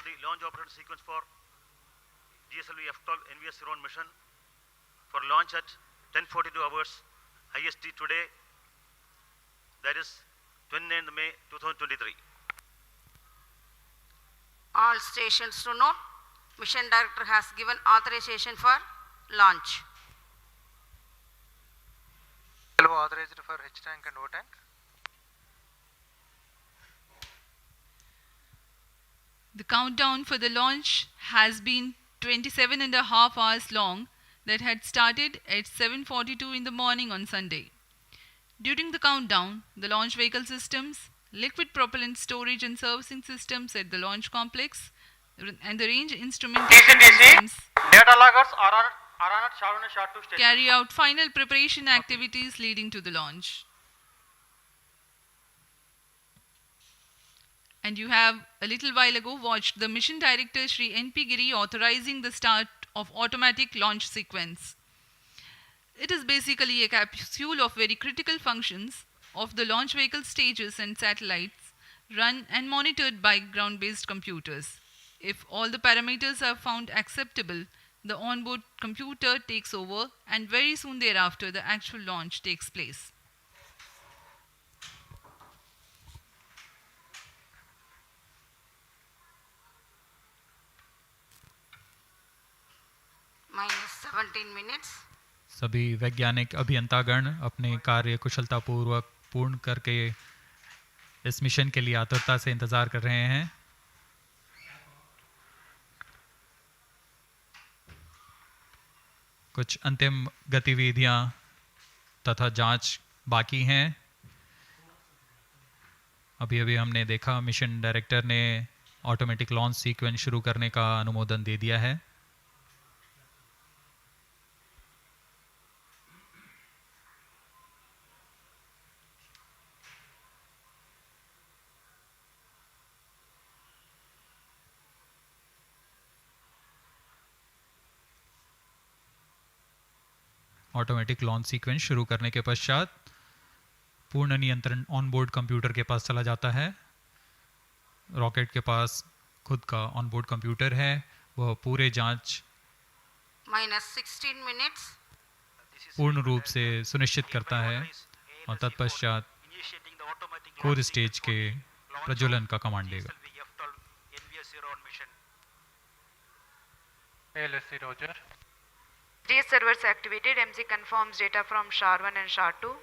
the launch operator sequence for GSLV-F12 NVS-01 mission for launch at 10:42 hours IST today, that is 29th May 2023. All stations to note, Mission Director has given authorization for launch. Authorized for H tank and O tank. The countdown for the launch has been 27.5 hours long, that had started at 7:42 in the morning on Sunday. During the countdown, the launch vehicle systems, liquid propellant storage and servicing systems at the launch complex, and the range instrumentation systems Data loggers are on SHAR 1 and SHAR 2 station. carry out final preparation activities leading to the launch. And you have a little while ago watched the Mission Director Shri N.P. Giri authorizing the start of automatic launch sequence. It is basically a capsule of very critical functions of the launch vehicle stages and satellites run and monitored by ground-based computers. If all the parameters are found acceptable, the onboard computer takes over, and very soon thereafter the actual launch takes place. Minus 17 minutes. सभी वैज्ञानिक अभियंतागण अपने कार्य कुशलतापूर्वक पूर्ण करके इस mission के लिए आतुरता से इंतजार कर रहे हैं। कुछ अंतिम गतिविधियां तथा जांच बाकी हैं। अभी हमने देखा मिशन डायरेक्टर ने ऑटोमेटिक लॉन्च सीक्वेंस शुरू करने का अनुमोदन दे दिया है। ऑटोमेटिक लॉन्च सीक्वेंस शुरू करने के पश्चात पूर्ण नियंत्रण ऑनबोर्ड कंप्यूटर के पास चला जाता है। रॉकेट के पास खुद का ऑनबोर्ड कंप्यूटर है, वह पूरे जांच Minus 16 minutes. पूर्ण रूप से सुनिश्चित करता है और तत्पश्चात कोर स्टेज के प्रज्वलन का कमांड देगा। ALSC Roger. GS servers activated. MC confirms data from SHAR 1 and SHAR 2.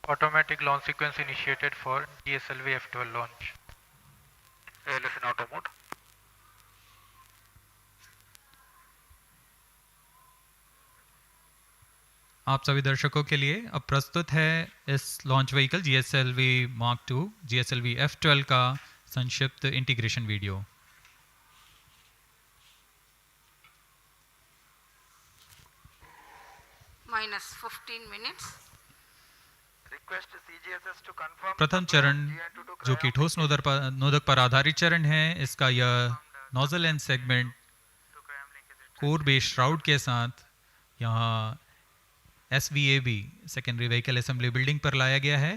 Automatic launch sequence initiated for GSLV-F12 launch. ALS in auto mode. आप सभी दर्शकों के लिए अब प्रस्तुत है इस launch vehicle GSLV Mark II GSLV F12 का संक्षिप्त integration video. Minus 15 minutes. Request CGSS to confirm. प्रथम चरण जो कि ठोस नोदक पर आधारित चरण है, इसका यह nozzle and segment core base shroud के साथ यहाँ SVAB secondary vehicle assembly building पर लाया गया है।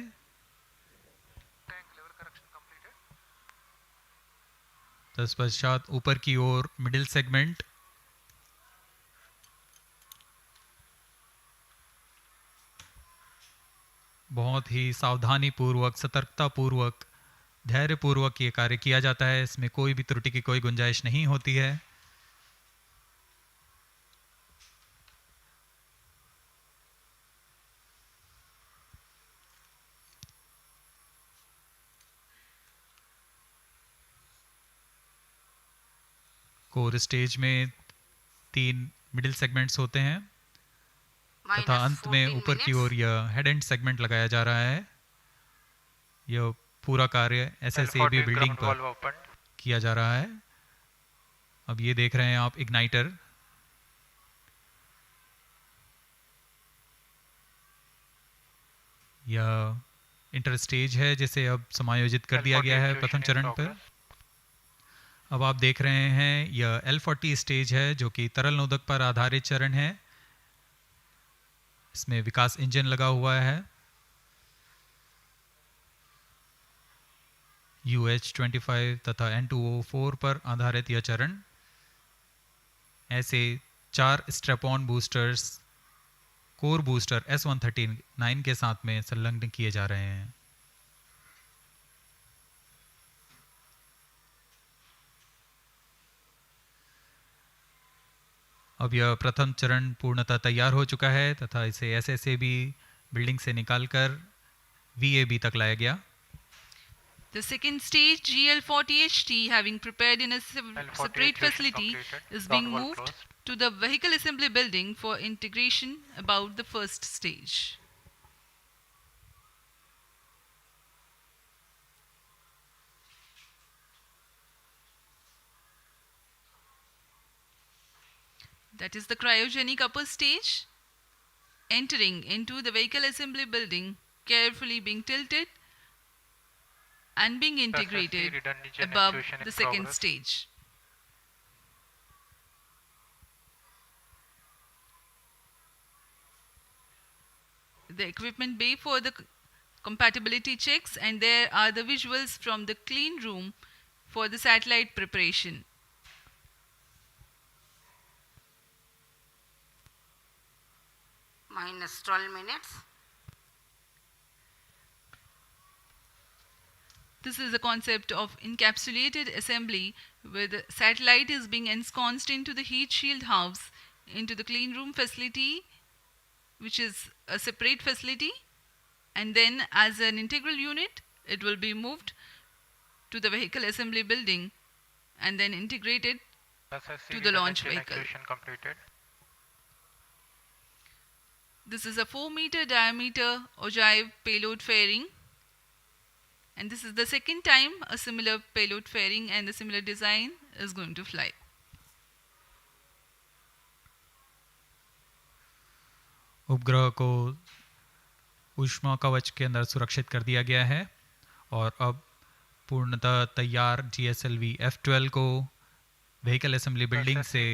तत्पश्चात ऊपर की ओर मिडिल सेगमेंट बहुत ही सावधानी पूर्वक, सतर्कता पूर्वक, धैर्य पूर्वक ये कार्य किया जाता है। इसमें कोई भी त्रुटि की कोई गुंजाइश नहीं होती है। कोर स्टेज में 3 मिडिल सेगमेंट्स होते हैं तथा अंत में ऊपर की ओर यह हेड एंड सेगमेंट लगाया जा रहा है। यह पूरा कार्य SSAB बिल्डिंग पर किया जा रहा है। अब ये देख रहे हैं आप इग्नाइटर। यह इंटर स्टेज है जिसे अब समायोजित कर दिया गया है प्रथम चरण पर। अब आप देख रहे हैं यह L40 स्टेज है जो कि तरल नोदक पर आधारित चरण है। इसमें विकास इंजन लगा हुआ है। UH25 तथा N2O4 पर आधारित यह चरण। ऐसे 4 strap-on boosters core booster S139 के साथ में संलग्न किए जा रहे हैं। अब यह प्रथम चरण पूर्णतः तैयार हो चुका है तथा इसे SSAB बिल्डिंग से निकालकर VAB तक लाया गया। The second stage, GL40HT, having prepared in a separate facility, is being moved to the vehicle assembly building for integration about the first stage. That is the cryogenic upper stage. Entering into the vehicle assembly building, carefully being tilted and being integrated above the second stage. The equipment bay for the compatibility checks, and there are the visuals from the clean room for the satellite preparation. Minus 12 minutes. This is the concept of encapsulated assembly, where the satellite is being ensconced into the heat shield house into the clean room facility, which is a separate facility, and then as an integral unit it will be moved to the vehicle assembly building and then integrated to the launch vehicle. Completed. This is a 4-meter diameter ogive payload fairing, and this is the second time a similar payload fairing and a similar design is going to fly. उपग्रह को ऊष्मा कवच के अंदर सुरक्षित कर दिया गया है और अब पूर्णतः तैयार GSLV-F12 को व्हीकल असेंबली बिल्डिंग से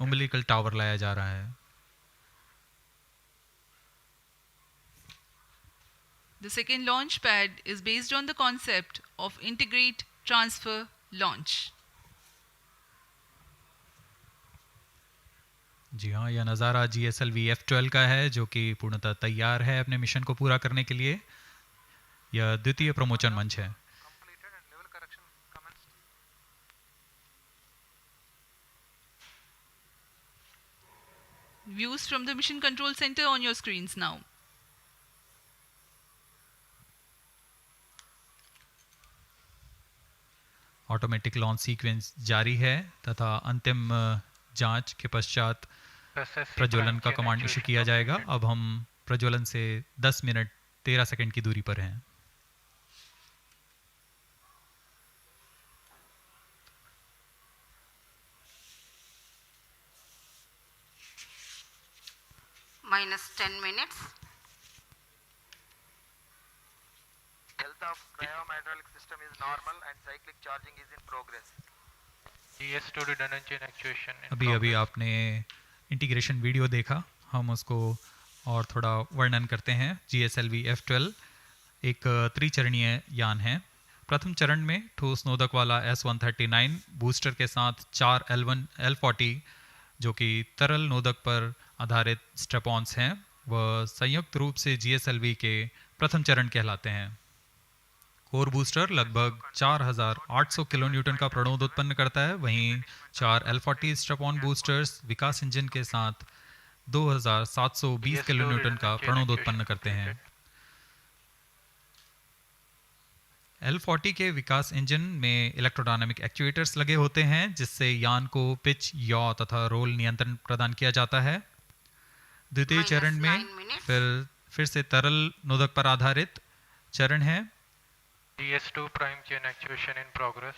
उम्बिलिकल टावर लाया जा रहा है। The second launch pad is based on the concept of integrate, transfer, launch. जी हाँ, यह नज़ारा GSLV-F12 का है जो कि पूर्णतः तैयार है अपने मिशन को पूरा करने के लिए। यह द्वितीय प्रमोचन मंच है। Views from the mission control center on your screens now. Automatic launch sequence जारी है तथा अंतिम जांच के पश्चात प्रज्वलन का कमांड इशू किया जाएगा। अब हम प्रज्वलन से 10 मिनट 13 सेकंड की दूरी पर हैं। Minus 10 minutes. Health of cryom-hydraulic system is normal and cyclic charging is in progress. GS2 redundant chain actuation in अभी progress. आपने इंटीग्रेशन वीडियो देखा, हम उसको और थोड़ा वर्णन करते हैं। GSLV-F12 एक त्रिचरणीय यान है। प्रथम चरण में ठोस नोदक वाला S139 बूस्टर के साथ 4 L40 जो कि तरल नोदक पर आधारित स्ट्रैप-ऑन्स हैं, वह संयुक्त रूप से GSLV के प्रथम चरण कहलाते हैं। कोर बूस्टर लगभग 4800 किलोन्यूटन का प्रणोद उत्पन्न करता है, वहीं 4 L40 स्ट्रैप-ऑन बूस्टर्स विकास इंजन के साथ 2720 किलोन्यूटन का प्रणोद उत्पन्न करते हैं। L40 के विकास इंजन में इलेक्ट्रोडायनामिक एक्चुएटर्स लगे होते हैं जिससे यान को पिच, याव तथा रोल नियंत्रण प्रदान किया जाता है। द्वितीय चरण में फिर से तरल नोदक पर आधारित चरण है। GS2 prime chain actuation in progress.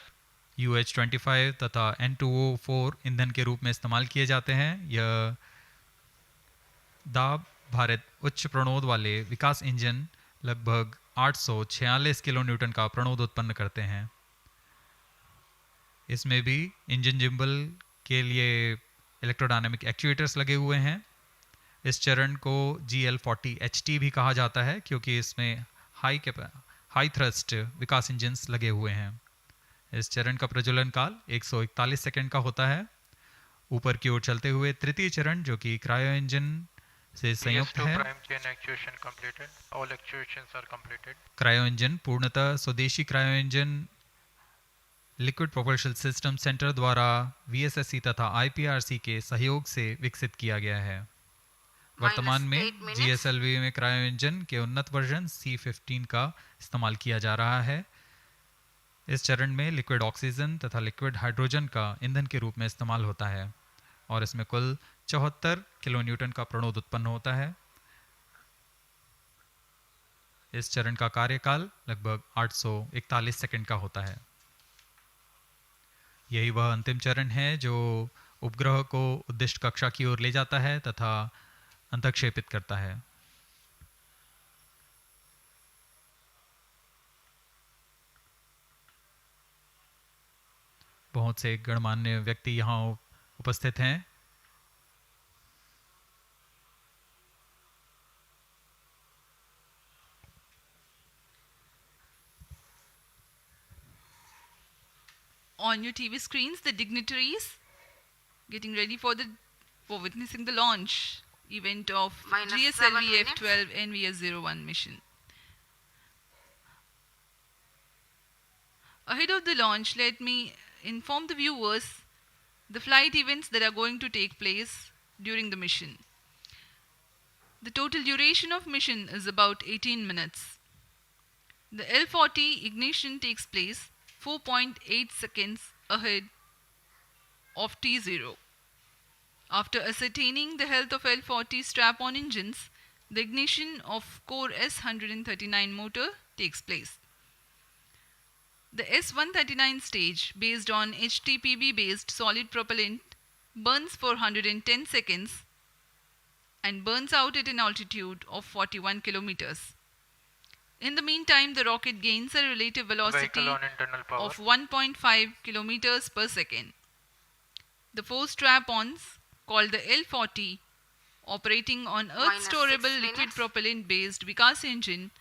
UH25 तथा N2O4 ईंधन के रूप में इस्तेमाल किए जाते हैं। यह दाब भारित उच्च प्रणोद वाले विकास इंजन लगभग 846 किलोन्यूटन का प्रणोद उत्पन्न करते हैं। इसमें भी इंजन जिम्बल के लिए इलेक्ट्रोडायनेमिक एक्चुएटर्स लगे हुए हैं। इस चरण को GL40HT भी कहा जाता है क्योंकि इसमें हाई थ्रस्ट विकास इंजन्स लगे हुए हैं। इस चरण का प्रज्वलन काल 141 सेकंड का होता है। ऊपर की ओर चलते हुए तृतीय चरण जो कि क्रायो इंजन से संयुक्त है। क्रायो इंजन पूर्णतः स्वदेशी cryo engine liquid propulsion system centre द्वारा VSSC तथा IPRC के सहयोग से विकसित किया गया है। वर्तमान में GSLV में क्रायो इंजन के उन्नत वर्जन C15 का इस्तेमाल किया जा रहा है। इस चरण में लिक्विड ऑक्सीजन तथा लिक्विड हाइड्रोजन का ईंधन के रूप में इस्तेमाल होता है और इसमें कुल 74 किलोन्यूटन का प्रणोद उत्पन्न होता है। इस चरण का कार्यकाल लगभग 841 सेकंड का होता है। यही वह अंतिम चरण है जो उपग्रह को उद्दिष्ट कक्षा की ओर ले जाता है तथा अंतःक्षेपित करता है। बहुत से गणमान्य व्यक्ति यहाँ उपस्थित हैं। On your TV screens, the dignitaries getting ready for witnessing the launch event of GSLV-F12 NVS-01 mission. Ahead of the launch, let me inform the viewers the flight events that are going to take place during the mission. The total duration of mission is about 18 minutes. The L40 ignition takes place 4.8 seconds ahead of T0. After ascertaining the health of L40 strap-on engines, the ignition of core S139 motor takes place. The S139 stage, based on HTPB-based solid propellant, burns for 110 seconds and burns out at an altitude of 41 kilometers. In the meantime, the rocket gains a relative velocity of 1.5 kilometers per second. The four strap-ons, called the L40, operating on Earth-storable liquid propellant-based Vikas engine,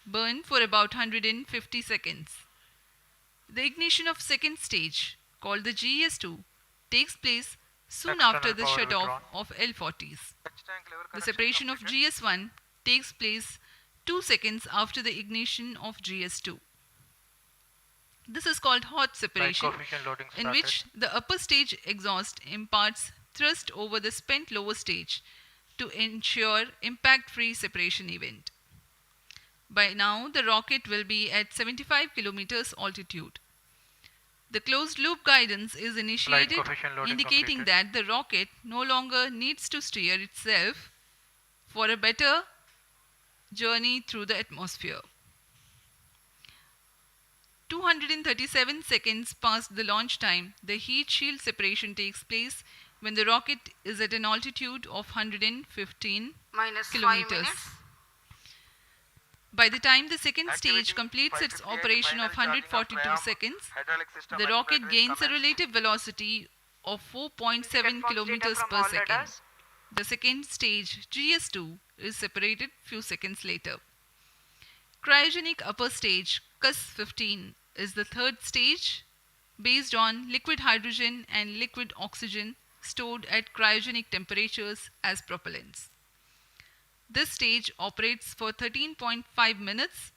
burn for about 150 seconds. The ignition of second stage, called the GS2, takes place soon after the shut-off of L40s. The separation of GS1 takes place 2 seconds after the ignition of GS2. This is called hot separation, in which the upper stage exhaust imparts thrust over the spent lower stage to ensure impact-free separation event. By now, the rocket will be at 75 kilometers altitude. The closed-loop guidance is initiated, indicating that the rocket no longer needs to steer itself for a better journey through the atmosphere. 237 seconds past the launch time, the heat shield separation takes place when the rocket is at an altitude of 115 kilometers. By the time the second stage completes its operation of 142 seconds, the rocket gains a relative velocity of 4.7 kilometers per second. The second stage, GS2, is separated few seconds later. Cryogenic upper stage, CUS-15, is the third stage based on liquid hydrogen and liquid oxygen stored at cryogenic temperatures as propellants. This stage operates for 13.5 minutes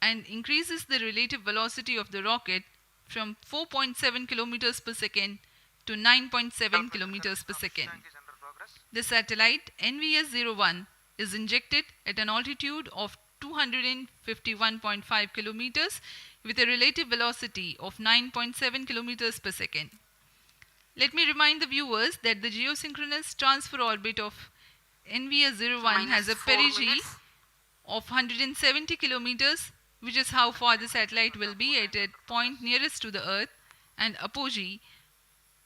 and increases the relative velocity of the rocket from 4.7 kilometers per second to 9.7 kilometers per second. The satellite NVS-01 is injected at an altitude of 251.5 kilometers with a relative velocity of 9.7 kilometers per second. Let me remind the viewers that the geosynchronous transfer orbit of NVS-01 has a perigee of 170 kilometers, which is how far the satellite will be at a point nearest to the Earth, and apogee,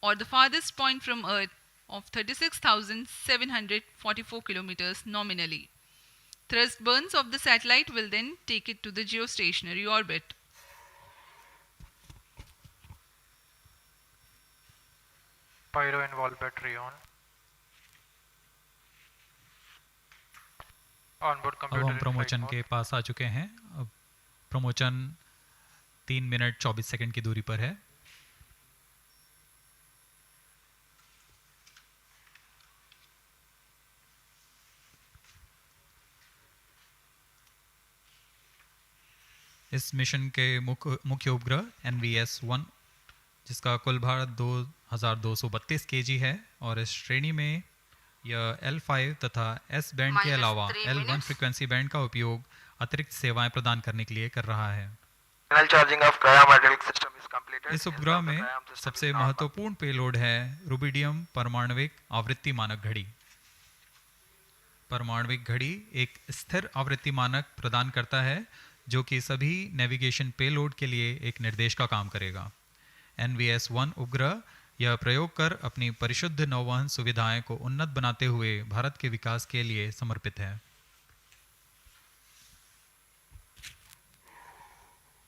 or the farthest point from Earth, of 36,744 kilometers nominally. Thrust burns of the satellite will then take it to the geostationary orbit. Pyro and wall battery on. Onboard अब computer हम in flight प्रमोचन mode. के पास आ चुके हैं। अब प्रमोचन 3 minute 24 second की दूरी पर है। इस मिशन के मुख्य उपग्रह NVS-01 जिसका कुल भार 2232 kg है और इस श्रेणी में यह L5 तथा S बैंड के अलावा L1 फ्रीक्वेंसी बैंड का उपयोग अतिरिक्त सेवाएं प्रदान करने के लिए कर रहा है। इस उपग्रह में सबसे महत्वपूर्ण पेलोड है रुबिडियम परमाणविक आवृत्ति मानक घड़ी। परमाणविक घड़ी एक स्थिर आवृत्ति मानक प्रदान करता है जो कि सभी नेविगेशन पेलोड के लिए एक निर्देश का काम करेगा। NVS-01 उपग्रह यह प्रयोग कर अपनी परिशुद्ध नौवहन सुविधाएं को उन्नत बनाते हुए भारत के विकास के लिए समर्पित है।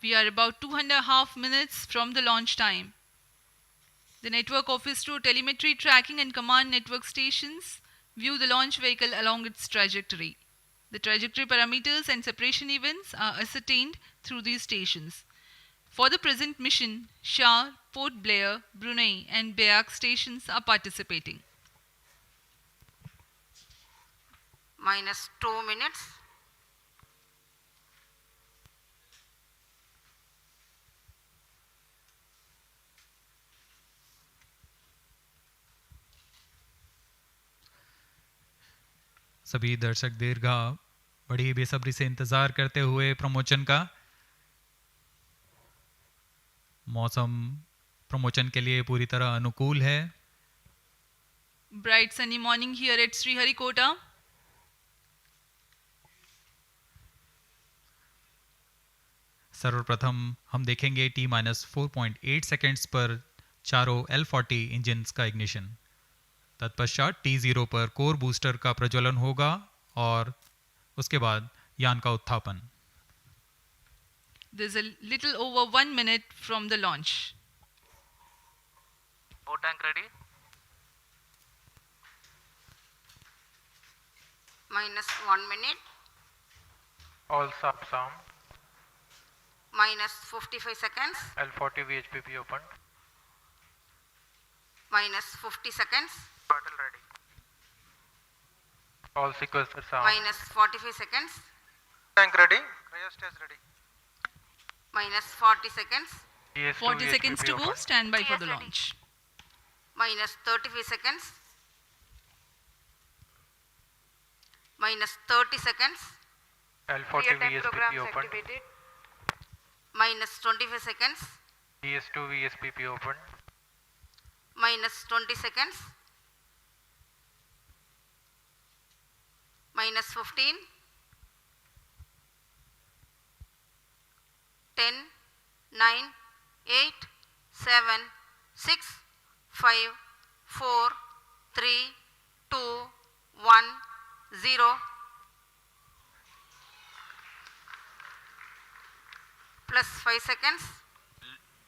We are about 2.5 minutes from the launch time. The network office through telemetry tracking and command network stations view the launch vehicle along its trajectory. The trajectory parameters and separation events are ascertained through these stations. For the present mission, SHAR, Port Blair, Brunei and Beak stations are participating. -2 minutes. सभी दर्शक दीर्घा बड़ी बेसब्री से इंतजार करते हुए प्रमोचन का। मौसम प्रमोचन के लिए पूरी तरह अनुकूल है। Bright sunny morning here at Sriharikota. सर्वप्रथम हम देखेंगे T-4.8 सेकेंड्स पर चारों L40 इंजन्स का इग्निशन। तत्पश्चात T0 पर कोर बूस्टर का प्रज्वलन होगा और उसके बाद यान का उत्थापन। There's a little over 1 minute from the launch. O tank ready. -1 minute. All subs armed. -55 seconds. L40 VHPP opened. -50 seconds. Throttle ready. All sequencers armed. -45 seconds. Tank ready. Cryostage ready. -40 seconds. GS2 40 seconds VHPP to go. opened. Stand by for GS the ready. launch. -35 seconds. -30 seconds. L40 Real-time VSPP programs opened. activated. -25 seconds. GS2 VSPP opened. -20 seconds. -15. 10, 9, 8, 7, 6, 5, 4, 3, 2, 1, 0. +5 seconds.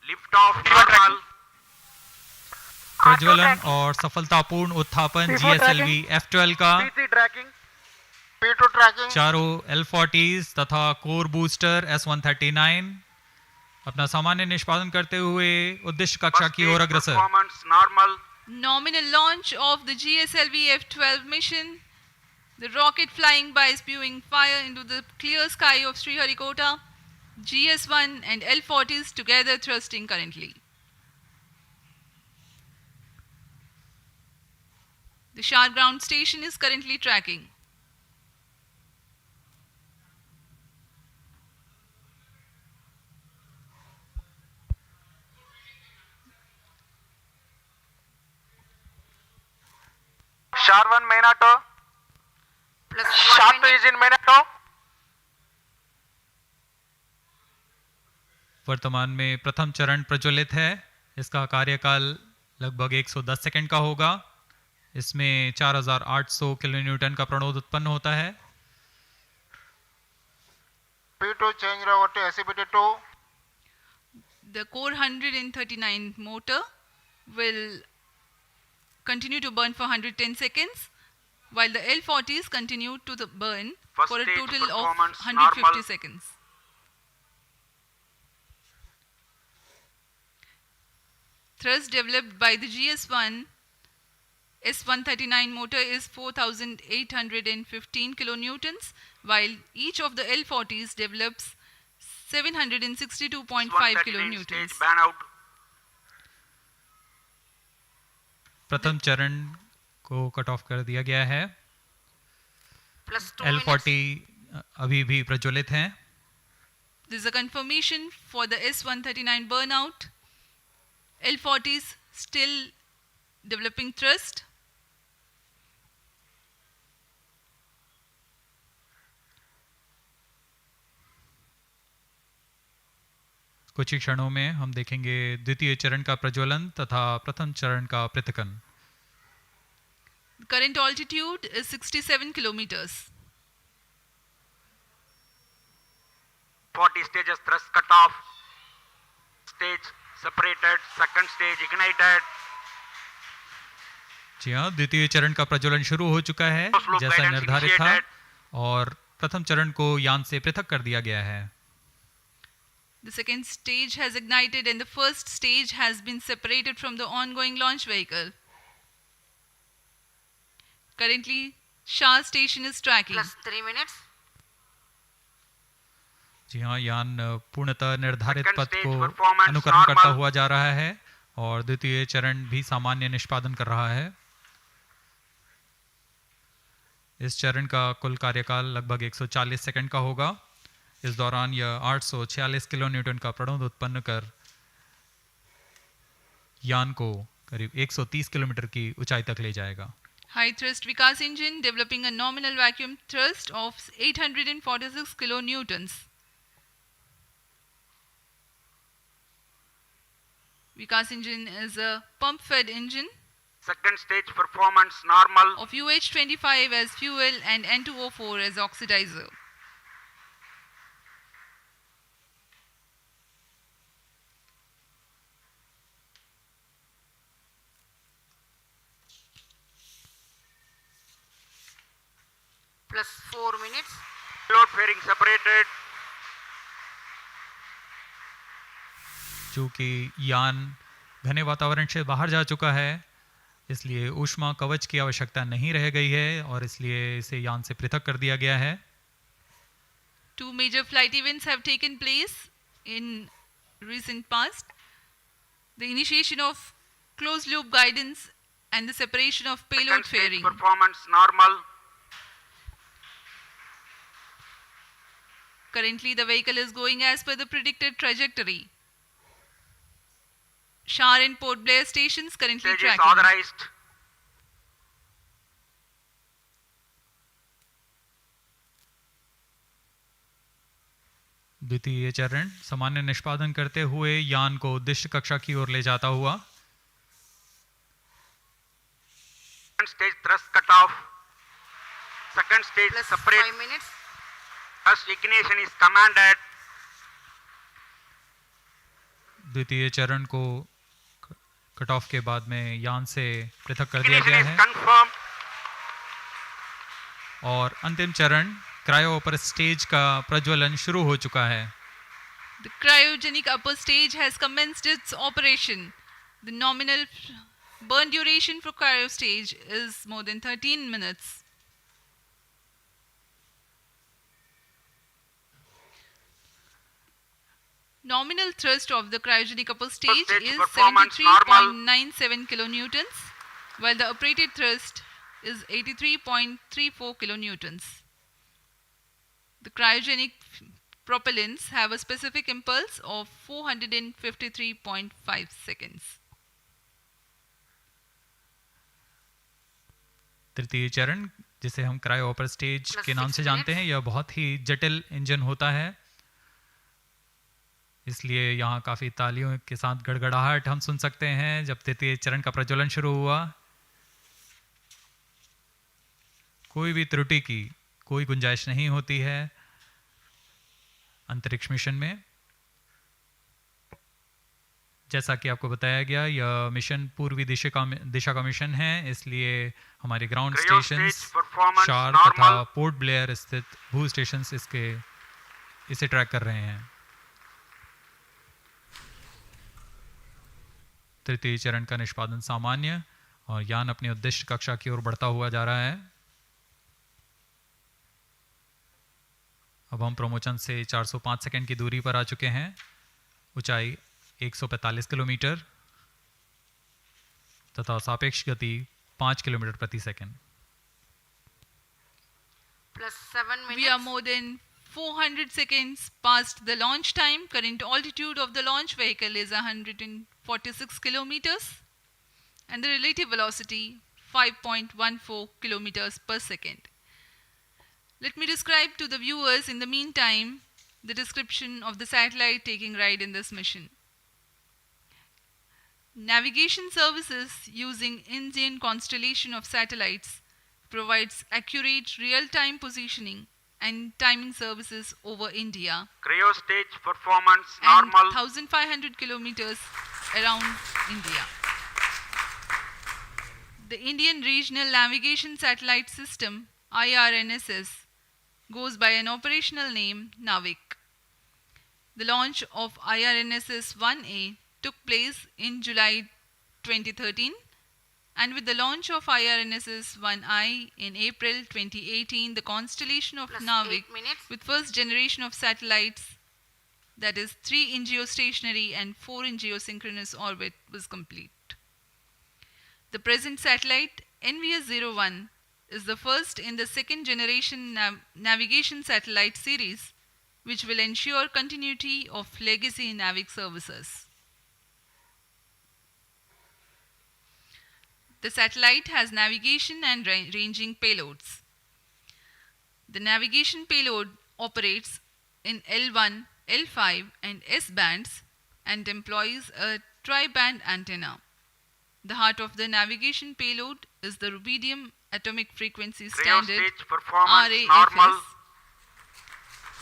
Lift off normal. प्रज्वलन और सफलतापूर्ण उत्थापन GSLV-F12 का। P3 tracking. P2 tracking. चारों L40s तथा core booster S139 अपना सामान्य निष्पादन करते हुए उद्देश्य कक्षा की ओर अग्रसर। Performance normal. Nominal launch of the GSLV-F12 mission. The rocket flying by spewing fire into the clear sky of Sriharikota. GS1 and L40s together thrusting currently. The SHAR ground station is currently tracking. SHAR 1 main auto. +1 SHAR 2 minute. is in main auto. वर्तमान में प्रथम चरण प्रज्वलित है। इसका कार्यकाल लगभग 110 second का होगा। इसमें 4800 किलोन्यूटन का प्रणोद उत्पन्न होता है। P2 change over to SCBT2. The core 139 motor will continue to burn for 110 seconds, while the L40s continue to burn First for a stage total of performance 150 normal. seconds. Thrust developed by the GS1 S139 motor is 4,815 kilonewtons, while each of the L40s develops 762.5 139 kilonewtons. stage burn out. प्रथम चरण को cut off कर दिया गया है। Plus 2 L40 minutes. अभी भी प्रज्वलित हैं। This is a confirmation for the S139 burnout. L40s still developing thrust. कुछ ही क्षणों में हम देखेंगे द्वितीय चरण का प्रज्वलन तथा प्रथम चरण का पृथक्कन। Current altitude is 67 kilometers. 40 stages thrust cut off. Stage separated. Second stage ignited. जी हाँ, द्वितीय चरण का प्रज्वलन शुरू हो चुका है जैसा निर्धारित था और प्रथम चरण को यान से पृथक कर दिया गया है। The second stage has ignited and the first stage has been separated from the ongoing launch vehicle. Currently, SHAR station is tracking. Plus 3 minutes. जी हाँ, यान पूर्णतः निर्धारित Second पथ stage को performance अनुकरण करता normal. हुआ जा रहा है और द्वितीय चरण भी सामान्य निष्पादन कर रहा है। इस चरण का कुल कार्यकाल लगभग 140 सेकंड का होगा। इस दौरान यह 846 किलोन्यूटन का प्रणोद उत्पन्न कर यान को करीब 130 किलोमीटर की ऊंचाई तक ले जाएगा। High thrust Vikas engine developing a nominal vacuum thrust of 846 kilonewtons. Vikas engine is a pump fed engine Second stage performance normal. of UH25 as fuel and N2O4 as oxidizer. Plus 4 minutes. Load fairing separated. चूँकि यान घने वातावरण से बाहर जा चुका है इसलिए ऊष्मा कवच की आवश्यकता नहीं रह गई है और इसलिए इसे यान से पृथक कर दिया गया है। Two major flight events have taken place in recent past. The initiation of closed loop guidance and the separation of Second payload stage fairing. performance normal. Currently, the vehicle is going as per the predicted trajectory. SHAR and Port Blair stations currently Stage is tracking. authorized. द्वितीय चरण सामान्य निष्पादन करते हुए यान को उद्देश्य कक्षा की ओर ले जाता हुआ। Second stage thrust cut off. Second stage Plus separate. 5 minutes. Thrust ignition is commanded. द्वितीय चरण को कट ऑफ के बाद में यान से पृथक कर दिया Ignition गया is है confirmed. और अंतिम चरण क्रायो अपर स्टेज का प्रज्वलन शुरू हो चुका है। The cryogenic upper stage has commenced its operation. The nominal burn duration for cryo stage is more than 13 minutes. Nominal thrust of the cryogenic upper stage stage is performance normal. 73.97 kilonewtons, while the operated thrust is 83.34 kilonewtons. The cryogenic propellants have a specific impulse of 453.5 seconds. तृतीय चरण जिसे हम cryo upper stage के नाम से जानते हैं यह बहुत ही जटिल इंजन होता है इसलिए यहाँ काफ़ी तालियों के साथ गड़गड़ाहट हम सुन सकते हैं जब तृतीय चरण का प्रज्वलन शुरू हुआ। कोई भी त्रुटि की कोई गुंजाइश नहीं होती है अंतरिक्ष मिशन में। जैसा कि आपको बताया गया, यह मिशन पूर्वी दिशा का मिशन है, इसलिए हमारे ग्राउंड स्टेशंस शार तथा पोर्ट ब्लेयर स्थित भू स्टेशंस इसे ट्रैक कर रहे हैं। तृतीय चरण का निष्पादन सामान्य और यान अपनी उद्दिष्ट कक्षा की ओर बढ़ता हुआ जा रहा है। अब हम प्रमोचन से 405 सेकंड की दूरी पर आ चुके हैं। ऊंचाई 145 किलोमीटर तथा सापेक्ष गति 5 किलोमीटर प्रति second. Plus 7 minutes. We are more than 400 seconds past the launch time. Current altitude of the launch vehicle is 146 kilometers and the relative velocity 5.14 kilometers per second. Let me describe to the viewers in the meantime the description of the satellite taking ride in this mission. Navigation services using Indian constellation of satellites provides accurate real-time positioning and timing services over India Cryo stage performance and normal. 1,500 kilometers around India. The Indian Regional Navigation Satellite System (IRNSS) goes by an operational name NAVIC. The launch of IRNSS-1A took place in July 2013, and with the launch of IRNSS-1I in April 2018, the constellation of Plus NAVIC 8 minutes. with first generation of satellites, that is 3 in geostationary and 4 in geosynchronous orbit, was complete. The present satellite NVS-01 is the first in the second generation navigation satellite series, which will ensure continuity of legacy NAVIC services. The satellite has navigation and ranging payloads. The navigation payload operates in L1, L5 and S bands and employs a tri-band antenna. The heart of the navigation payload is the rubidium atomic frequency Cryo standard stage performance RAFS, normal.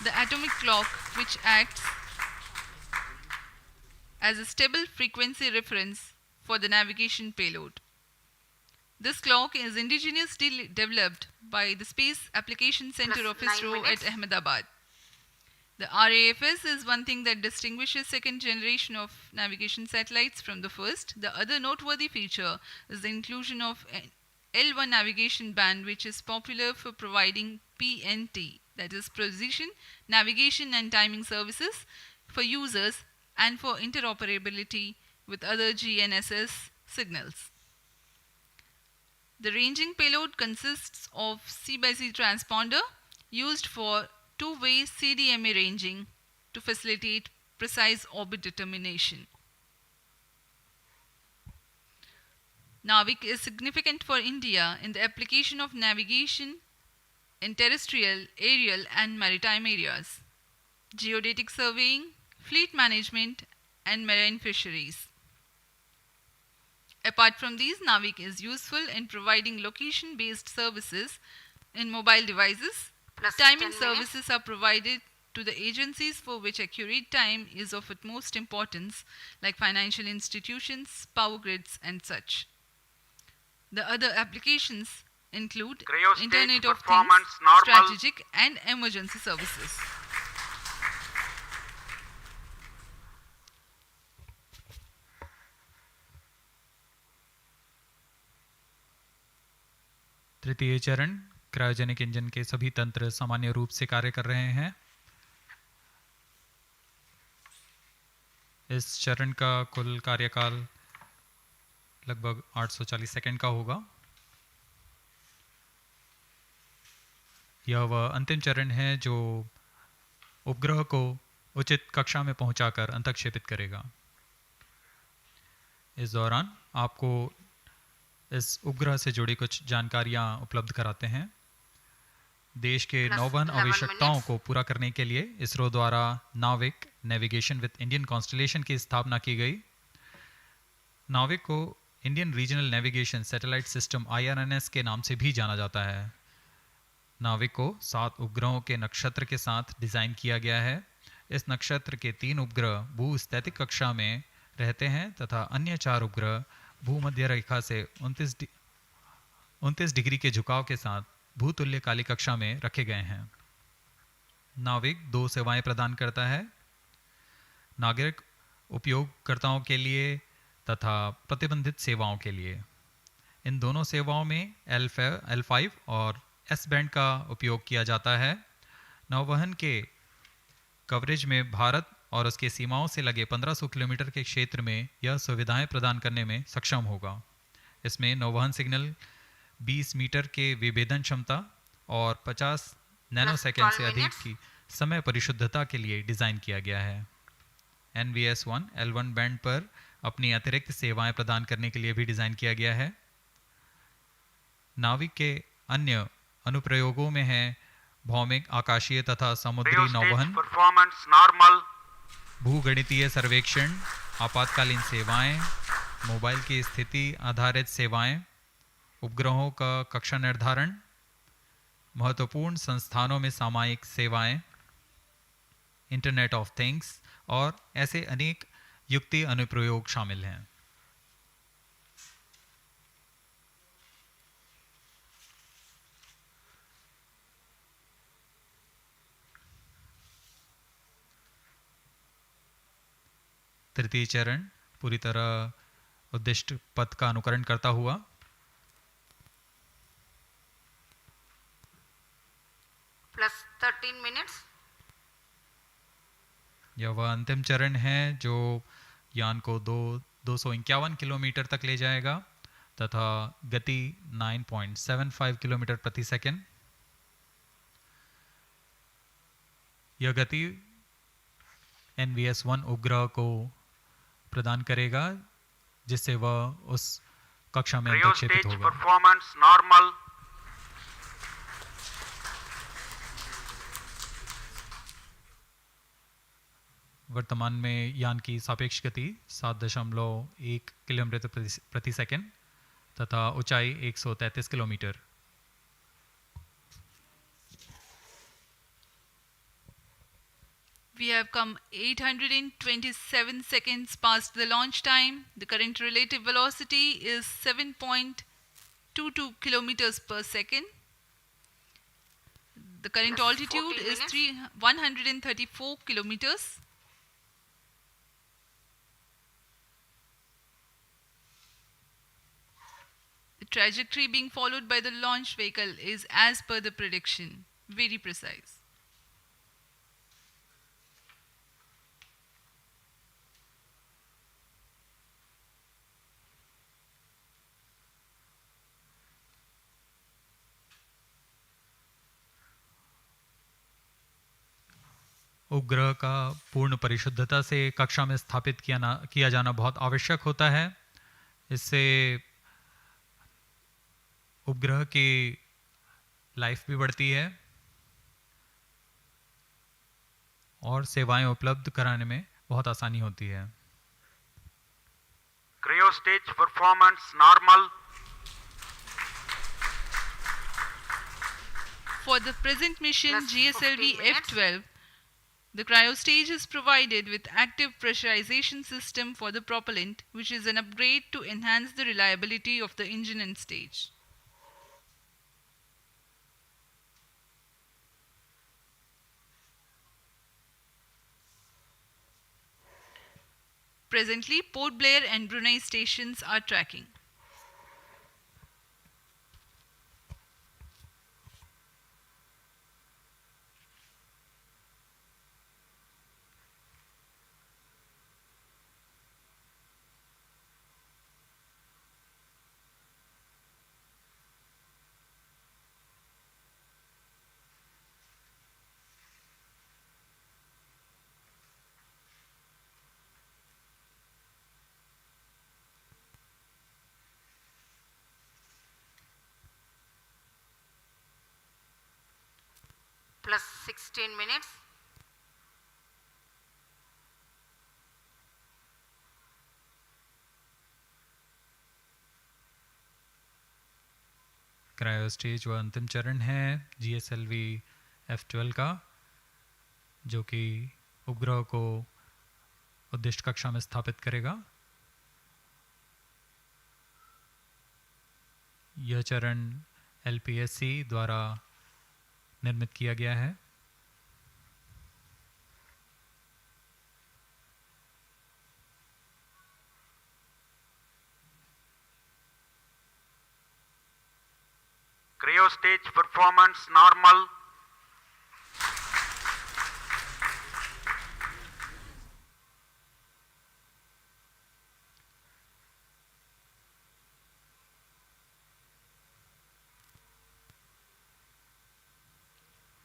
the atomic clock which acts as a stable frequency reference for the navigation payload. This clock is indigenously developed by the Space Application Center Plus of 9 ISRO minutes. at Ahmedabad. The RAFS is one thing that distinguishes second generation of navigation satellites from the first. The other noteworthy feature is the inclusion of an L1 navigation band, which is popular for providing PNT, that is precision, navigation and timing services for users and for interoperability with other GNSS signals. The ranging payload consists of C/C transponder used for two-way CDMA ranging to facilitate precise orbit determination. NAVIC is significant for India in the application of navigation in terrestrial, aerial and maritime areas, geodetic surveying, fleet management and marine fisheries. Apart from these, NAVIC is useful in providing location-based services in mobile devices. Plus Timing 10 minutes. services are provided to the agencies for which accurate time is of utmost importance, like financial institutions, power grids and such. The other applications include Cryo stage Internet of Things, performance normal. strategic and emergency services. तृतीय चरण cryogenic engine के सभी तंत्र सामान्य रूप से कार्य कर रहे हैं। इस चरण का कुल कार्यकाल लगभग 840 सेकंड का होगा। यह वह अंतिम चरण है जो उपग्रह को उचित कक्षा में पहुंचाकर अंतःक्षेपित करेगा। इस दौरान आपको इस उपग्रह से जुड़ी कुछ जानकारियां उपलब्ध कराते हैं। देश के Plus नौवहन 11 आवश्यकताओं minutes. को पूरा करने के लिए इसरो द्वारा नाविक नेविगेशन विद इंडियन कॉन्स्टलेशन की स्थापना की गई। नाविक को Indian regional navigation satellite system IRNS के नाम से भी जाना जाता है। नाविक को 7 उपग्रहों के नक्षत्र के साथ डिजाइन किया गया है। इस नक्षत्र के 3 उपग्रह भूस्थैतिक कक्षा में रहते हैं तथा अन्य 4 उपग्रह भूमध्य रेखा से 29 डिग्री के झुकाव के साथ भूतुल्य काली कक्षा में रखे गए हैं। नाविक 2 सेवाएं प्रदान करता है, नागरिक उपयोगकर्ताओं के लिए तथा प्रतिबंधित सेवाओं के लिए। इन दोनों सेवाओं में L5 और S बैंड का उपयोग किया जाता है। नौवहन के कवरेज में भारत और उसके सीमाओं से लगे 1500 किलोमीटर के क्षेत्र में यह सुविधाएं प्रदान करने में सक्षम होगा। इसमें नौवहन सिग्नल 20 मीटर के विभेदन क्षमता और 50 नैनोसेकंड से अधिक की समय परिशुद्धता के लिए डिज़ाइन किया गया है। NVS-1 L1 बैंड पर अपनी अतिरिक्त सेवाएं प्रदान करने के लिए भी डिज़ाइन किया गया है। नाविक के अन्य अनुप्रयोगों में है भौमिक, आकाशीय तथा समुद्री नौवहन, भूगणितीय सर्वेक्षण, आपातकालीन सेवाएं, मोबाइल की स्थिति आधारित सेवाएं, उपग्रहों का कक्षा निर्धारण, महत्वपूर्ण संस्थानों में सामयिक सेवाएं, इंटरनेट ऑफ थिंग्स और ऐसे अनेक युक्ति अनुप्रयोग शामिल हैं। तृतीय चरण पूरी तरह उद्दिष्ट पथ का अनुकरण करता हुआ +13 minutes। यह वह अंतिम चरण है जो यान को 251 किलोमीटर तक ले जाएगा तथा गति 9.75 किलोमीटर प्रति सेकंड। यह गति NVS-1 उपग्रह को प्रदान करेगा जिससे वह उस कक्षा में अंतर्क्षेपित होगा। वर्तमान में यान की सापेक्ष गति 7.1 किलोमीटर प्रति सेकंड तथा ऊंचाई 133 kilometre. We have come 827 seconds past the launch time. The current relative velocity is 7.22 kilometers per second. The current altitude is 134 kilometers. The trajectory being followed by the launch vehicle is as per the prediction, very precise. उपग्रह का पूर्ण परिशुद्धता से कक्षा में स्थापित किया जाना बहुत आवश्यक होता है। इससे उपग्रह की लाइफ भी बढ़ती है और सेवाएं उपलब्ध कराने में बहुत आसानी होती है। Cryo stage performance normal. For the present mission GSLV-F12, the cryo stage is provided with active pressurization system for the propellant, which is an upgrade to enhance the reliability of the engine and stage. Presently, Port Blair and Brunei stations are tracking. +16 minutes। Cryo stage व अंतिम चरण है GSLV-F12 का, जो कि उपग्रह को उद्दिष्ट कक्षा में स्थापित करेगा। यह चरण LPSC द्वारा निर्मित किया गया है। Cryo stage performance normal.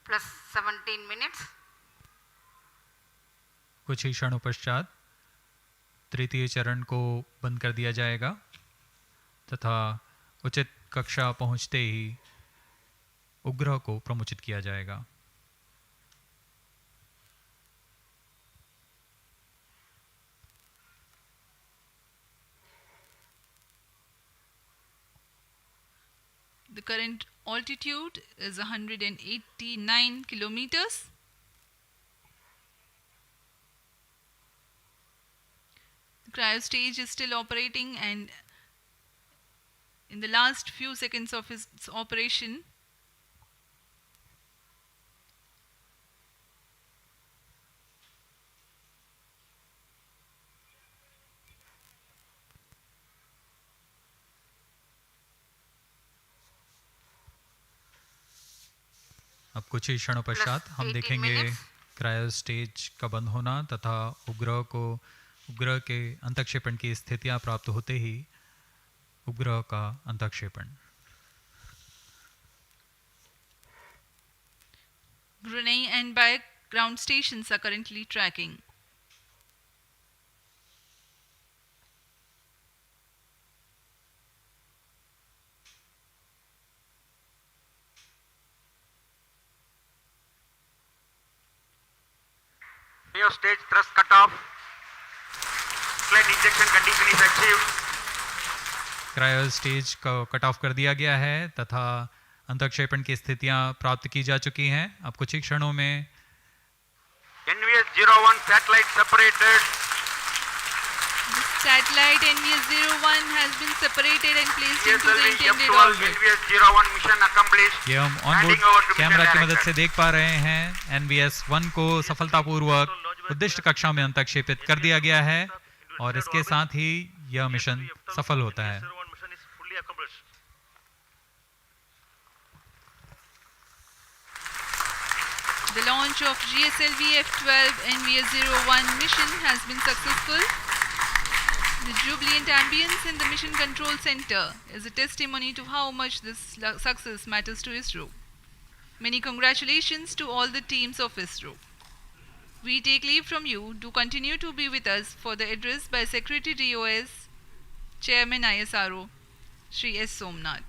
Plus 17 minutes. कुछ ही क्षणों पश्चात तृतीय चरण को बंद कर दिया जाएगा तथा उचित कक्षा पहुंचते ही उपग्रह को प्रमोचित किया जाएगा। The current altitude is 189 kilometers. The cryo stage is still operating, and in the last few seconds of its operation, अब कुछ ही क्षणों पश्चात हम देखेंगे क्रायो स्टेज का बंद होना तथा उपग्रह के अंतःक्षेपण की स्थितियां प्राप्त होते ही उपग्रह का अंतःक्षेपण। Brunei and Bayak ground stations are currently tracking. Cryo stage thrust cutoff. Sled injection condition is achieved. Cryo stage को कट ऑफ कर दिया गया है तथा अंतःक्षेपण की स्थितियां प्राप्त की जा चुकी हैं। अब कुछ ही क्षणों में NVS-01 satellite separated. The satellite NVS-01 has been separated and placed into the intended GSLV-F12 orbit. NVS-01 mission accomplished. ये हम ऑनबोर्ड कैमरा की मदद से देख पा रहे हैं। NVS-1 को सफलतापूर्वक उद्दिष्ट कक्षा में अंतःक्षेपित कर दिया गया है और इसके साथ ही यह मिशन सफल होता है। NVS-01 mission is fully accomplished. The launch of GSLV-F12 NVS-01 mission has been successful. The jubilant ambience in the Mission Control Center is a testimony to how much this success matters to ISRO. Many congratulations to all the teams of ISRO. We take leave from you. Do continue to be with us for the address by Secretary DOS, Chairman ISRO, Shri S. Somnath.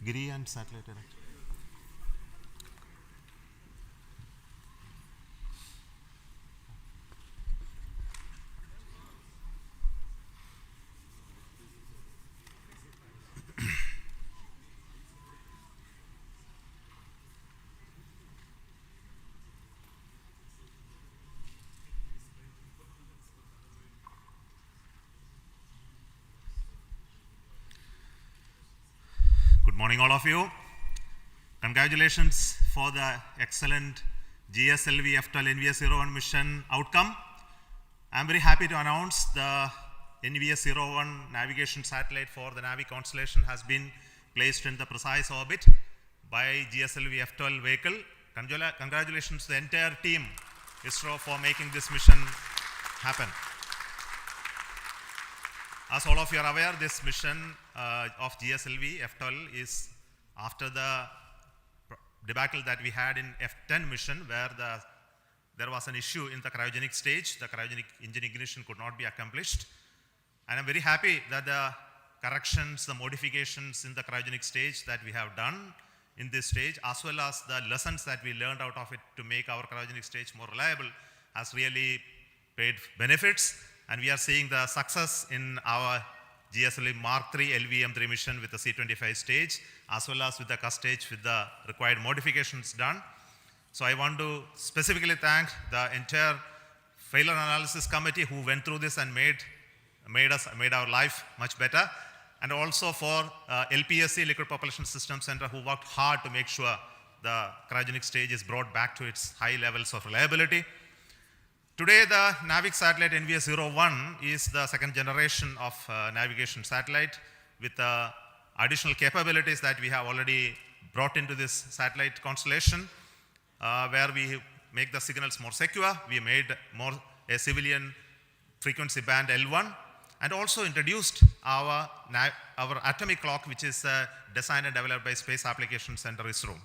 Giri and satellite director. Good morning, all of you. Congratulations for the excellent GSLV-F12 NVS-01 mission outcome. I am very happy to announce the NVS-01 navigation satellite for the Navi constellation has been placed in the precise orbit by GSLV-F12 vehicle. Congratulations to the entire team ISRO for making this mission happen. As all of you are aware, this mission of GSLV-F12 is after the debacle that we had in F10 mission, where there was an issue in the cryogenic stage. The cryogenic engine ignition could not be accomplished. And I'm very happy that the corrections, the modifications in the cryogenic stage that we have done in this stage, as well as the lessons that we learned out of it to make our cryogenic stage more reliable, has really paid benefits. And we are seeing the success in our GSLV Mark III LVM3 mission with the C25 stage, as well as with the CUS stage with the required modifications done. So I want to specifically thank the entire failure analysis committee who went through this and made our life much better, and also for LPSC, Liquid Propulsion System Center, who worked hard to make sure the cryogenic stage is brought back to its high levels of reliability. Today, the NAVIC satellite NVS-01 is the second generation of navigation satellite with additional capabilities that we have already brought into this satellite constellation, where we make the signals more secure. We made a civilian frequency band L1, and also introduced our atomic clock, which is designed and developed by Space Applications Center, ISRO.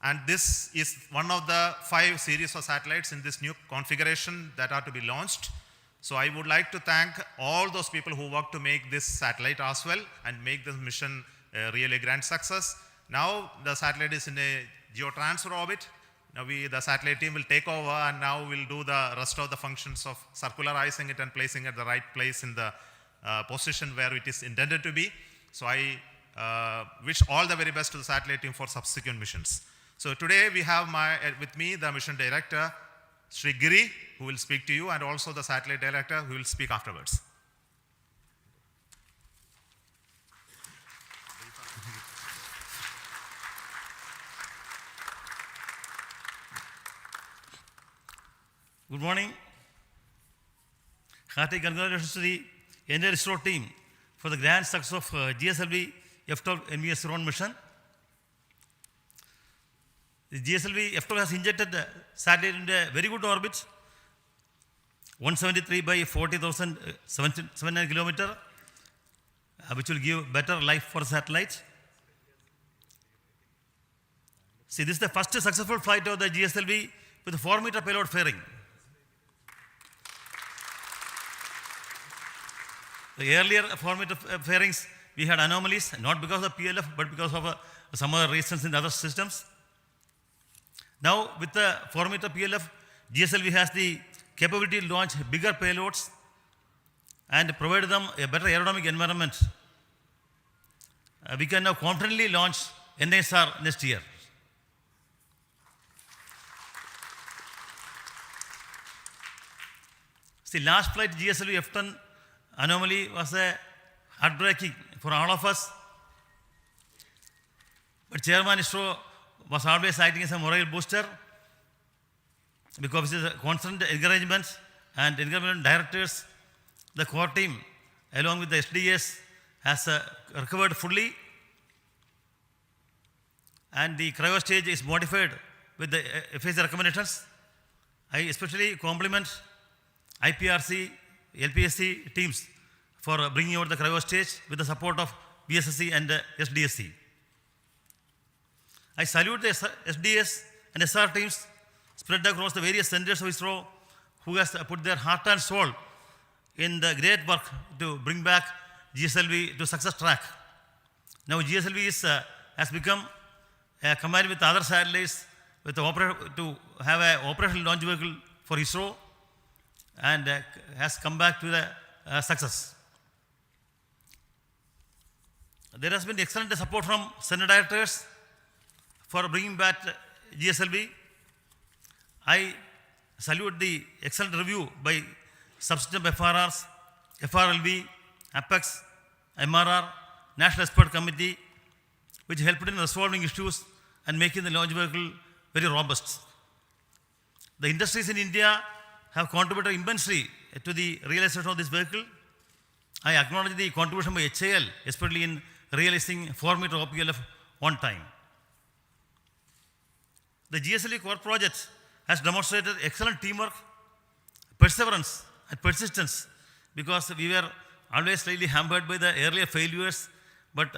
And this is one of the 5 series of satellites in this new configuration that are to be launched. So I would like to thank all those people who worked to make this satellite as well and make this mission a really grand success. Now the satellite is in a geotransfer orbit. Now the satellite team will take over, and now we'll do the rest of the functions of circularizing it and placing it at the right place in the position where it is intended to be. So I wish all the very best to the satellite team for subsequent missions. So today we have with me the mission director, Sri Giri, who will speak to you, and also the satellite director who will speak afterwards. Good morning. Hearty congratulations to the entire ISRO team for the grand success of GSLV-F12 NVS-01 mission. The GSLV-F12 has injected the satellite into a very good orbit, 173 by 40,709 kilometers, which will give better life for the satellite. See, this is the first successful flight of the GSLV with a 4-meter payload fairing. The earlier 4-meter fairings, we had anomalies, not because of PLF, but because of some other reasons in the other systems. Now, with the 4-meter PLF, GSLV has the capability to launch bigger payloads and provide them a better aerodynamic environment. We can now confidently launch NISR next year. See, last flight GSLV-F10 anomaly was heartbreaking for all of us. But Chairman ISRO was always acting as a morale booster, because it is a constant encouragement and encouragement directors, the core team, along with the SDS, has recovered fully, and the cryo stage is modified with the phase recommendations. I especially compliment IPRC, LPSC teams for bringing out the cryo stage with the support of BSSC and SDSC. I salute the SDS and SR teams spread across the various centers of ISRO who has put their heart and soul in the great work to bring back GSLV to success track. Now GSLV has become combined with other satellites with to have an operational launch vehicle for ISRO, and has come back to the success. There has been excellent support from center directors for bringing back GSLV. I salute the excellent review by subsystem FRRs, FRLV, APEX, MRR, National Expert Committee, which helped in resolving issues and making the launch vehicle very robust. The industries in India have contributed immensely to the realization of this vehicle. I acknowledge the contribution by HAL, especially in realizing 4-meter OPLF on time. The GSLV core project has demonstrated excellent teamwork, perseverance, and persistence, because we were always slightly hampered by the earlier failures, but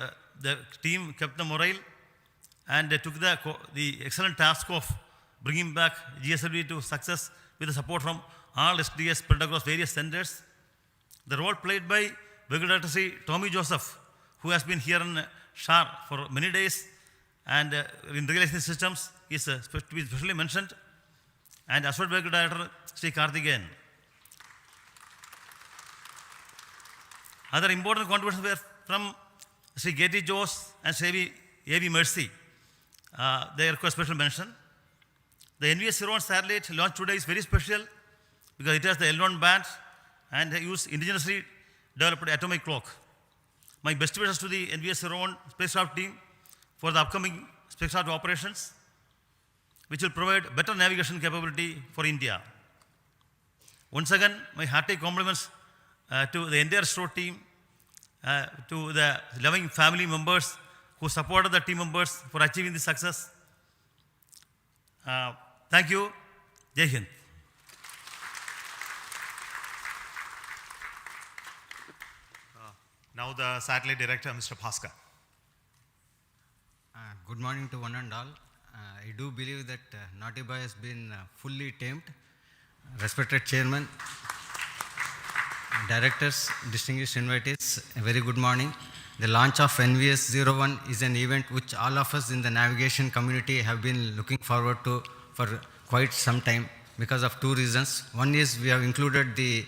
the team kept the morale and took the excellent task of bringing back GSLV to success with the support from all SDS spread across various centers. The role played by Regulatory Sri Tommy Joseph, who has been here in SHAR for many days and in realizing systems is to be specially mentioned, and Associate Director Sri Karthikeyan. Other important contributions were from Sri Geti Jose and Sri A.V. Mercy. They require special mention. The NVS-01 satellite launched today is very special because it has the L1 band and they use indigenously developed atomic clock. My best wishes to the NVS-01 spacecraft team for the upcoming spacecraft operations, which will provide better navigation capability for India. Once again, my hearty compliments to the entire SRO team, to the loving family members who supported the team members for achieving this success. Thank you. Jai Hind. Now the satellite director, Mr. Bhaskar. Good morning to one and all. I do believe that Naughty Boy has been fully tamed. Respected Chairman, Directors, distinguished invitees, a very good morning. The launch of NVS-01 is an event which all of us in the navigation community have been looking forward to for quite some time because of two reasons. One is we have included the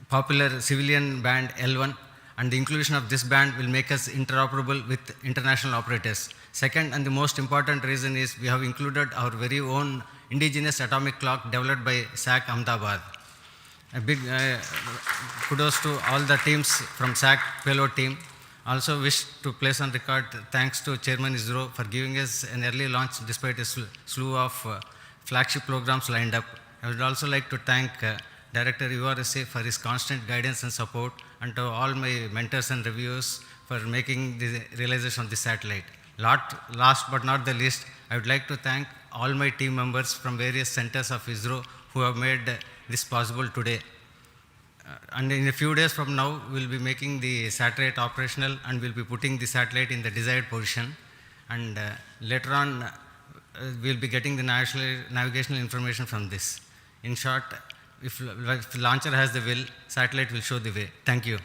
popular civilian band L1, and the inclusion of this band will make us interoperable with international operators. Second, and the most important reason is we have included our very own indigenous atomic clock developed by SAC Ahmedabad. A big kudos to all the teams from SAC payload team. Also wish to place on record thanks to Chairman ISRO for giving us an early launch despite a slew of flagship programs lined up. I would also like to thank Director URSA for his constant guidance and support, and to all my mentors and reviewers for making the realization of the satellite. Last but not the least, I would like to thank all my team members from various centers of ISRO who have made this possible today. And in a few days from now, we'll be making the satellite operational and we'll be putting the satellite in the desired position. And later on, we'll be getting the navigational information from this. In short, if the launcher has the will, satellite will show the way. Thank you.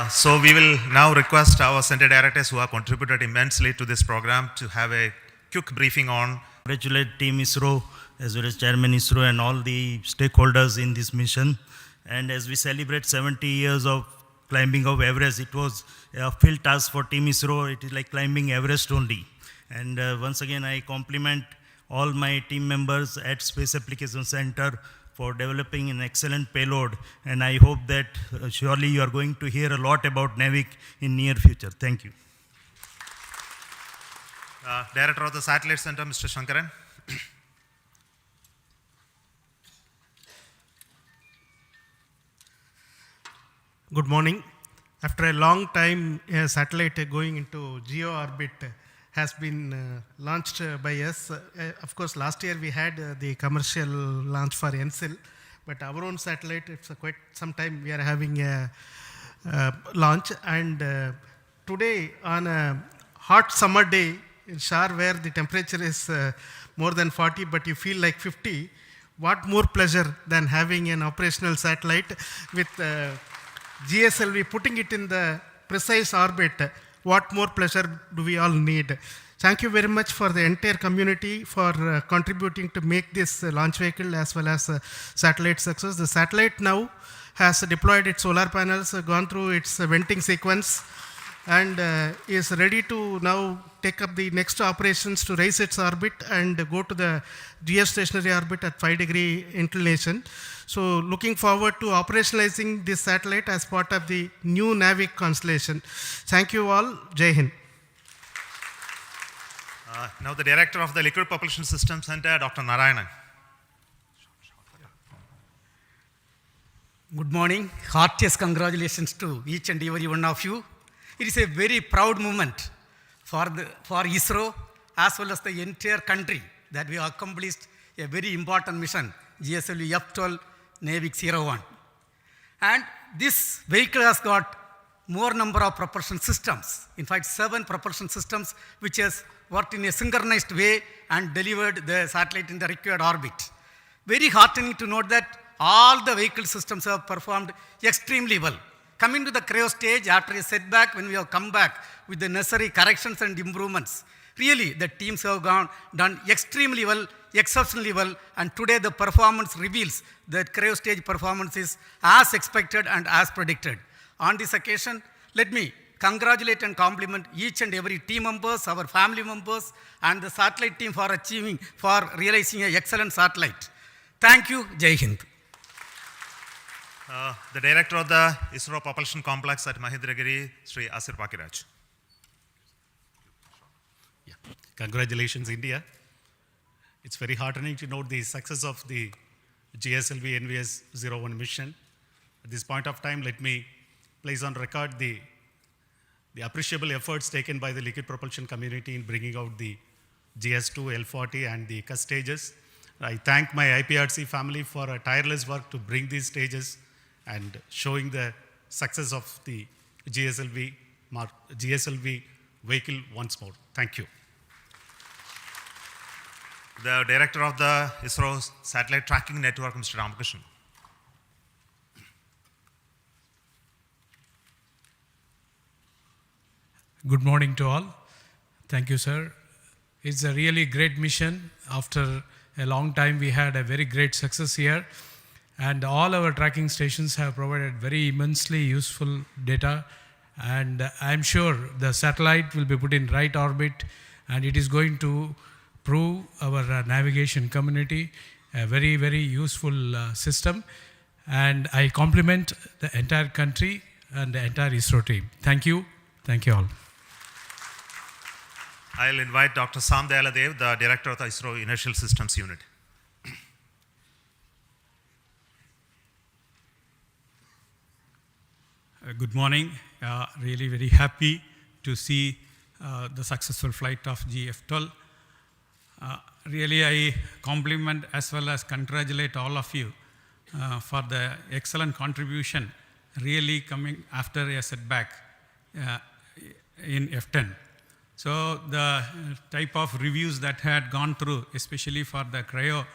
So we will now request our center directors who have contributed immensely to this program to have a quick briefing on. Congratulate Team ISRO as well as Chairman ISRO and all the stakeholders in this mission. And as we celebrate 70 years of climbing of Everest, it was a field task for Team ISRO. It is like climbing Everest only. And once again, I compliment all my team members at Space Application Center for developing an excellent payload. And I hope that surely you are going to hear a lot about NAVIC in near future. Thank you. Director of the Satellite Center, Mr. Shankaran. Good morning. After a long time, a satellite going into geo orbit has been launched by us. Of course, last year we had the commercial launch for NCL, but our own satellite, it's quite some time we are having a launch. And today, on a hot summer day in SHAR, where the temperature is more than 40, but you feel like 50, what more pleasure than having an operational satellite with GSLV, putting it in the precise orbit. What more pleasure do we all need? Thank you very much for the entire community for contributing to make this launch vehicle as well as satellite success. The satellite now has deployed its solar panels, gone through its venting sequence, and is ready to now take up the next operations to raise its orbit and go to the geostationary orbit at 5-degree inclination. So looking forward to operationalizing this satellite as part of the new NAVIC constellation. Thank you all. Jai Hind. Now the Director of the Liquid Propulsion System Center, Dr. Narayanan. Good morning. Heartiest congratulations to each and every one of you. It is a very proud moment for ISRO as well as the entire country that we have accomplished a very important mission GSLV-F12 NVS-01. And this vehicle has got more number of propulsion systems. In fact, 7 propulsion systems which has worked in a synchronized way and delivered the satellite in the required orbit. Very heartening to note that all the vehicle systems have performed extremely well. Coming to the cryo stage, after a setback, when we have come back with the necessary corrections and improvements, really the teams have done extremely well, exceptionally well, and today the performance reveals that cryo stage performance is as expected and as predicted. On this occasion, let me congratulate and compliment each and every team members, our family members, and the satellite team for realizing an excellent satellite. Thank you. Jai Hind. The director of the ISRO Propulsion Complex at Mahendragiri, Sri Asir Pakiraj. Yeah. Congratulations, India. It's very heartening to note the success of the GSLV NVS-01 mission. At this point of time, let me place on record the appreciable efforts taken by the liquid propulsion community in bringing out the GS2, L40 and the CUS stages. I thank my IPRC family for a tireless work to bring these stages and showing the success of the GSLV vehicle once more. Thank you. The director of the ISRO Satellite Tracking Network, Mr. Ramakrishnan. Good morning to all. Thank you, sir. It's a really great mission. After a long time, we had a very great success here. And all our tracking stations have provided very immensely useful data. And I'm sure the satellite will be put in right orbit, and it is going to prove our navigation community a very, very useful system. And I compliment the entire country and the entire ISRO team. Thank you. Thank you all. I'll invite Dr. Sam Dayaladev, the director of the ISRO Inertial Systems Unit. Good morning. Really very happy to see the successful flight of GF12. Really, I compliment as well as congratulate all of you for the excellent contribution, really coming after a setback in F10. So the type of reviews that had gone through, especially for the cryo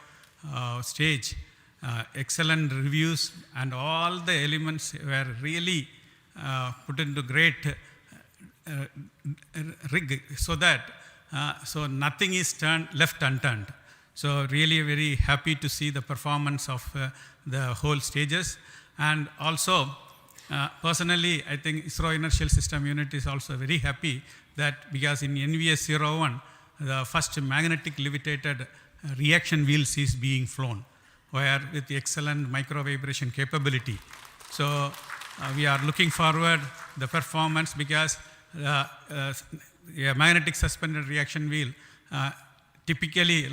stage, excellent reviews, and all the elements were really put into great rig, so that so nothing is left unturned. So really very happy to see the performance of the whole stages. And also personally, I think ISRO Inertial System Unit is also very happy that because in NVS-01 the first magnetic levitated reaction wheels is being flown, where with the excellent micro vibration capability. So we are looking forward the performance, because a magnetic suspended reaction wheel typically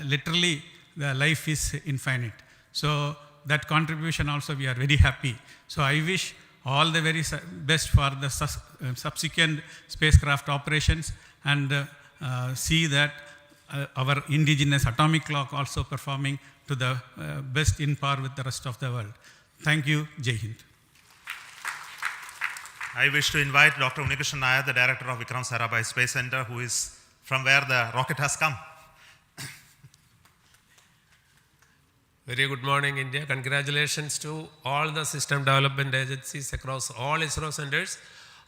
literally the life is infinite. So that contribution also we are very happy. So I wish all the very best for the subsequent spacecraft operations, and see that our indigenous atomic clock also performing to the best in par with the rest of the world. Thank you. Jai Hind. I wish to invite Dr. Unikrishnan Nair, the director of Vikram Sarabhai Space Center, who is from where the rocket has come. Very good morning, India. Congratulations to all the system development agencies across all ISRO centers,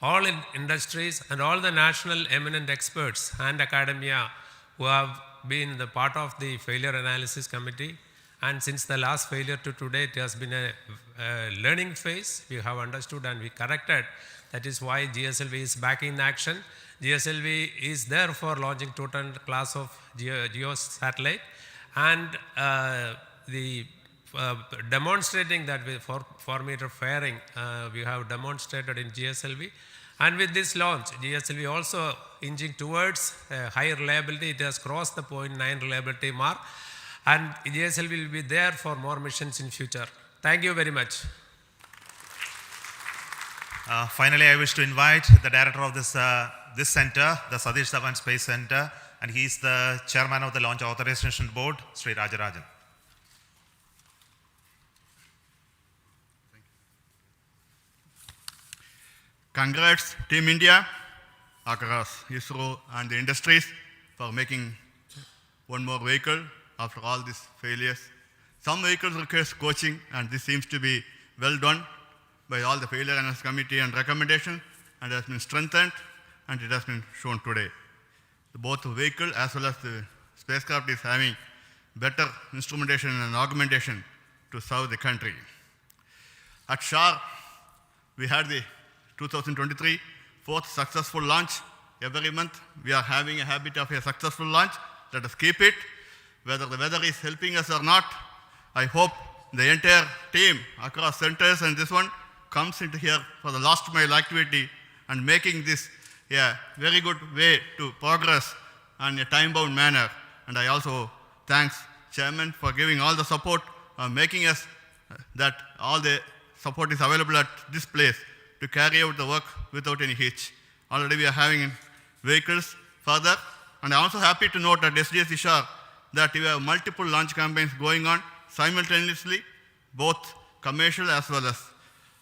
all industries, and all the national eminent experts and academia who have been the part of the failure analysis committee. And since the last failure to today, it has been a learning phase. We have understood and we corrected. That is why GSLV is back in action. GSLV is there for launching total class of GEO satellite, and demonstrating that with 4-meter fairing, we have demonstrated in GSLV. And with this launch, GSLV also inching towards higher reliability. It has crossed the 0.9 reliability mark, and GSLV will be there for more missions in future. Thank you very much. Finally, I wish to invite the director of this center, the Satish Dhawan Space Center, and he is the chairman of the Launch Authorization Board, Sri Rajarajan. Congrats Team India across ISRO and the industries for making one more vehicle after all these failures. Some vehicles require coaching, and this seems to be well done by all the failure analysis committee and recommendation, and has been strengthened, and it has been shown today. Both the vehicle as well as the spacecraft is having better instrumentation and augmentation to serve the country. At SHAR, we had the 2023 fourth successful launch. Every month we are having a habit of a successful launch. Let us keep it. Whether the weather is helping us or not, I hope the entire team across centers and this one comes into here for the last mile activity and making this a very good way to progress in a time-bound manner. And I also thanks Chairman for giving all the support, making us that all the support is available at this place to carry out the work without any hitch. Already we are having vehicles further, and I'm also happy to note at SDSC-SHAR that we have multiple launch campaigns going on simultaneously, both commercial as well as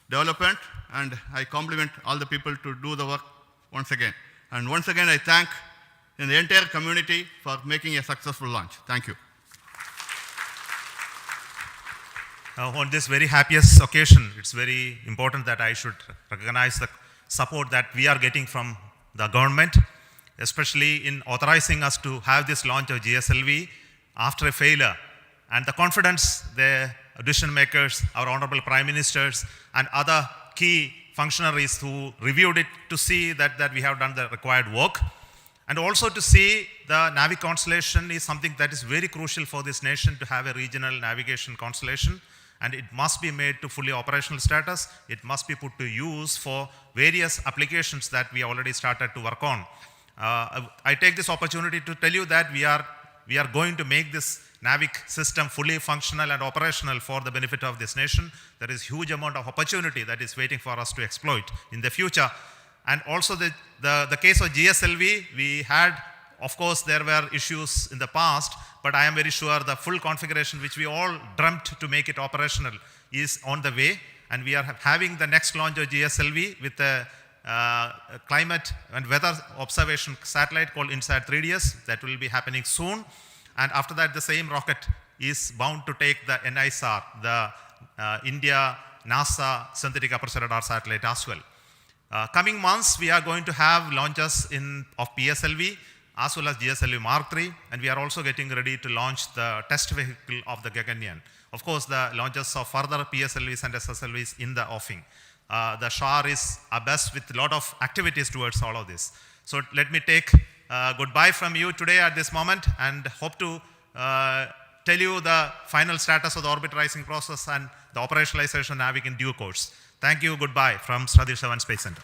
development, and I compliment all the people to do the work once again. And once again, I thank the entire community for making a successful launch. Thank you. On this very happiest occasion, it's very important that I should recognize the support that we are getting from the government, especially in authorizing us to have this launch of GSLV after a failure, and the confidence the decision makers, our honorable prime ministers, and other key functionaries who reviewed it to see that we have done the required work, and also to see the Navi constellation is something that is very crucial for this nation to have a regional navigation constellation, and it must be made to fully operational status. It must be put to use for various applications that we already started to work on. I take this opportunity to tell you that we are going to make this NAVIC system fully functional and operational for the benefit of this nation. There is huge amount of opportunity that is waiting for us to exploit in the future. And also the case of GSLV, we had, of course, there were issues in the past, but I am very sure the full configuration which we all dreamt to make it operational is on the way, and we are having the next launch of GSLV with a climate and weather observation satellite called INSAT 3DS that will be happening soon. And after that, the same rocket is bound to take the NISR, the India NASA synthetic aperture radar satellite as well. Coming months, we are going to have launches of PSLV as well as GSLV Mark III, and we are also getting ready to launch the test vehicle of the Gaganyaan. Of course, the launches of further PSLVs and SSLVs in the offing. The SHAR is abreast with a lot of activities towards all of this. So let me take goodbye from you today at this moment, and hope to tell you the final status of the orbit-rising process and the operationalization of NAVIC in due course. Thank you, goodbye from Satish Dhawan Space Center.